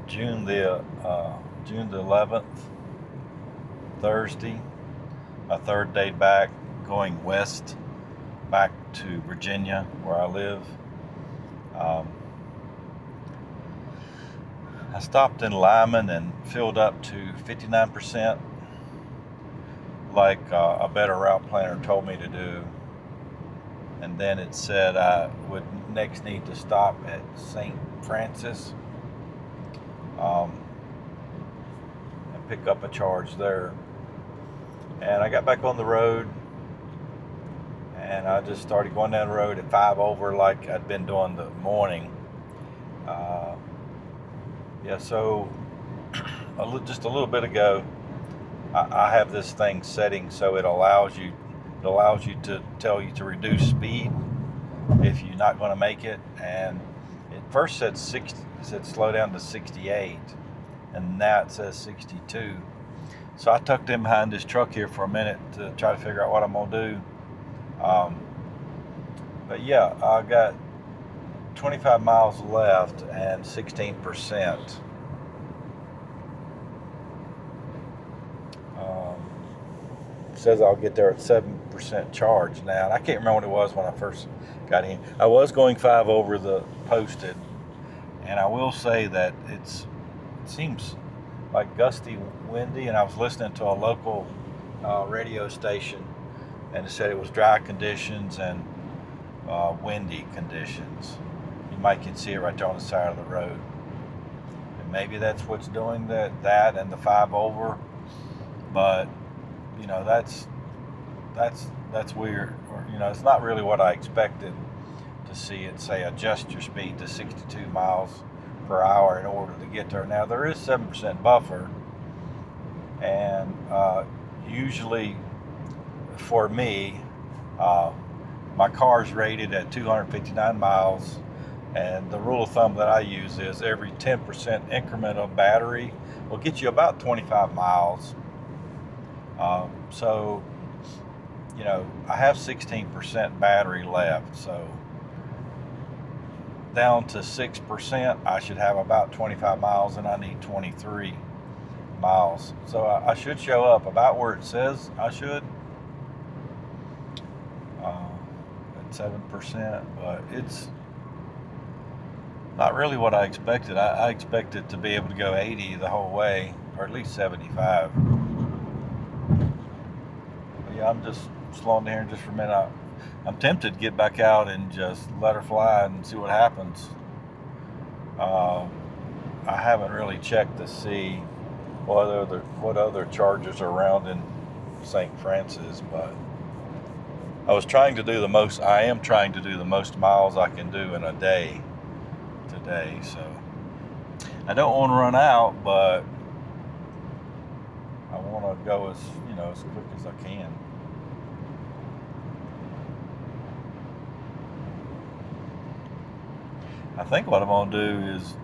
June the 11th, Thursday. My third day back, going west, back to Virginia, where I live. I stopped in Lyman and filled up to 59%, like a better route planner told me to do. And then it said I would next need to stop at St. Francis and pick up a charge there. And I got back on the road, and I just started going down the road at 5 over like I'd been doing the morning. So just a little bit ago, I have this thing setting so it allows you to tell you to reduce speed if you're not going to make it. And it first said 60, it said slow down to 68, and now it says 62. So I tucked in behind this truck here for a minute to try to figure out what I'm going to do. But yeah, I got 25 miles left and 16%. It says I'll get there at 7% charge now. And I can't remember what it was when I first got in. I was going 5 over the posted, and I will say that it seems like gusty, windy, and I was listening to a local radio station, and it said it was dry conditions and windy conditions. You might can see it right there on the side of the road, and maybe that's what's doing that and the 5 over. But that's weird. Or, it's not really what I expected to see it say adjust your speed to 62 miles per hour in order to get there. Now there is 7% buffer, and usually for me, my car's rated at 259 miles, and the rule of thumb that I use is every 10% increment of battery will get you about 25 miles. So I have 16% battery left, so down to 6%, I should have about 25 miles, and I need 23 miles. So I should show up about where it says I should, at 7%, but it's not really what I expected. I expected to be able to go 80 the whole way, or at least 75. But yeah, I'm just slowing down here just for a minute. I'm tempted to get back out and just let her fly and see what happens. I haven't really checked to see what other chargers are around in St. Francis, but I am trying to do the most miles I can do in a day today. So I don't want to run out, but I want to go as quick as I can. I think what I'm going to do is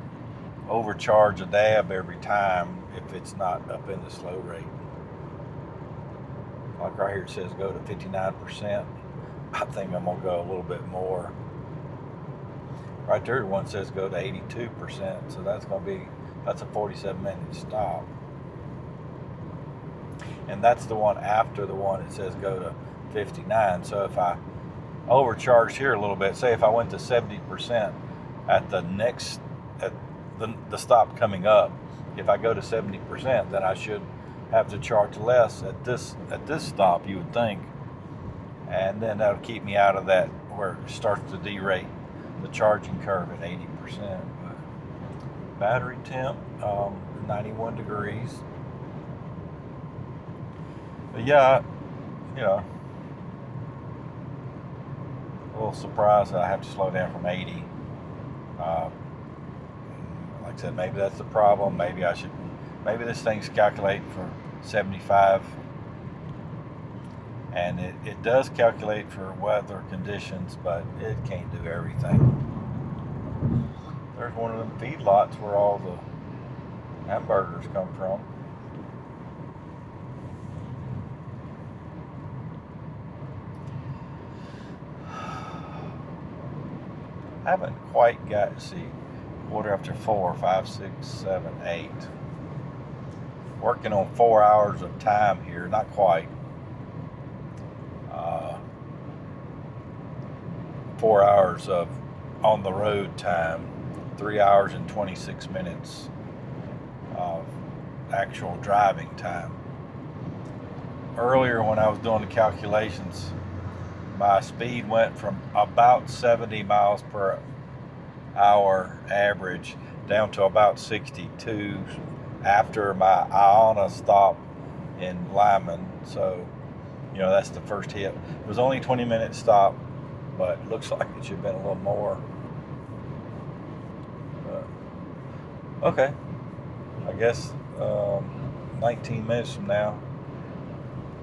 overcharge a dab every time if it's not up in the slow rate. Like right here it says go to 59%. I think I'm going to go a little bit more. Right there one says go to 82%, so that's a 47-minute stop. And that's the one after the one that says go to 59. So if I overcharged here a little bit, say if I went to 70%, at the stop coming up, if I go to 70%, then I should have to charge less at this stop, you would think, and then that'll keep me out of that where it starts to derate the charging curve at 80%. But battery temp 91 degrees. But yeah, a little surprised that I have to slow down from 80. Like I said, maybe that's the problem. Maybe this thing's calculated for 75, and it does calculate for weather conditions, but it can't do everything. There's one of them feedlots where all the hamburgers come from. I haven't quite quarter after 4, 5, 6, 7, 8. Working on 4 hours of time here, not quite. 4 hours of on the road time, 3 hours and 26 minutes of actual driving time. Earlier when I was doing the calculations, my speed went from about 70 miles per hour average down to about 62 after my Iona stop in Lyman. So, that's the first hit. It was only a 20-minute stop, but it looks like it should have been a little more. Okay, I guess 19 minutes from now,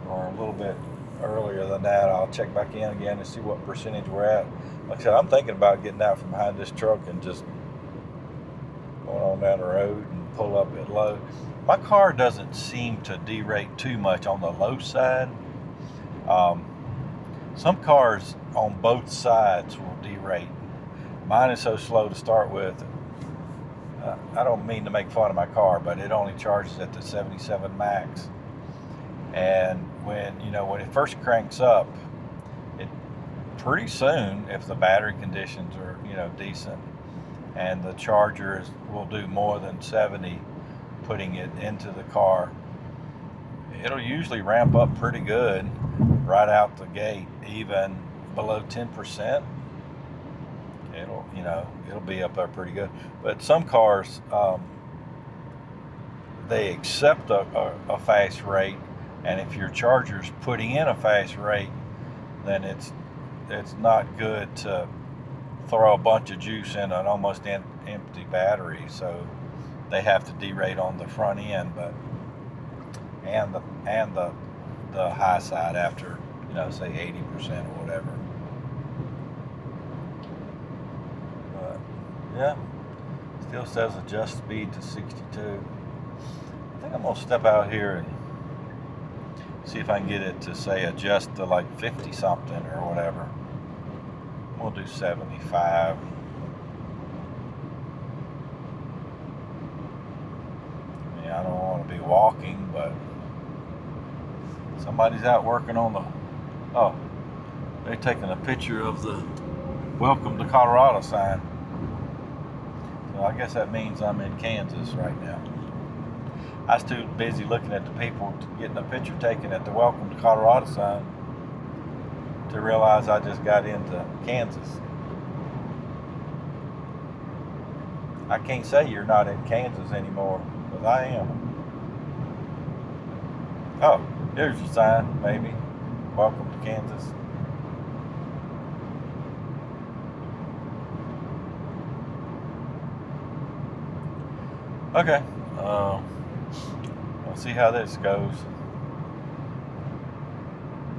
or a little bit earlier than that, I'll check back in again and see what percentage we're at. Like I said, I'm thinking about getting out from behind this truck and just going on down the road and pull up at low. My car doesn't seem to derate too much on the low side. Some cars on both sides will derate. Mine is so slow to start with. I don't mean to make fun of my car, but it only charges at the 77 max. And when it first cranks up, it pretty soon, if the battery conditions are decent, and the charger will do more than 70, putting it into the car, it'll usually ramp up pretty good right out the gate. Even below 10%, it'll be up there pretty good. But some cars, they accept a fast rate, and if your charger's putting in a fast rate, then it's not good to throw a bunch of juice in an almost empty battery. So they have to derate on the front end, and the high side after say 80% or whatever. But yeah, still says adjust speed to 62. I think I'm gonna step out here and see if I can get it to say adjust to like 50 something or whatever. We'll do 75. I don't want to be walking, but somebody's out working on the, they're taking a picture of the Welcome to Colorado sign. So I guess that means I'm in Kansas right now. I was too busy looking at the people getting a picture taken at the Welcome to Colorado sign to realize I just got into Kansas. I can't say you're not in Kansas anymore, because I am. Oh, here's your sign, maybe. Welcome to Kansas. Okay. We'll see how this goes.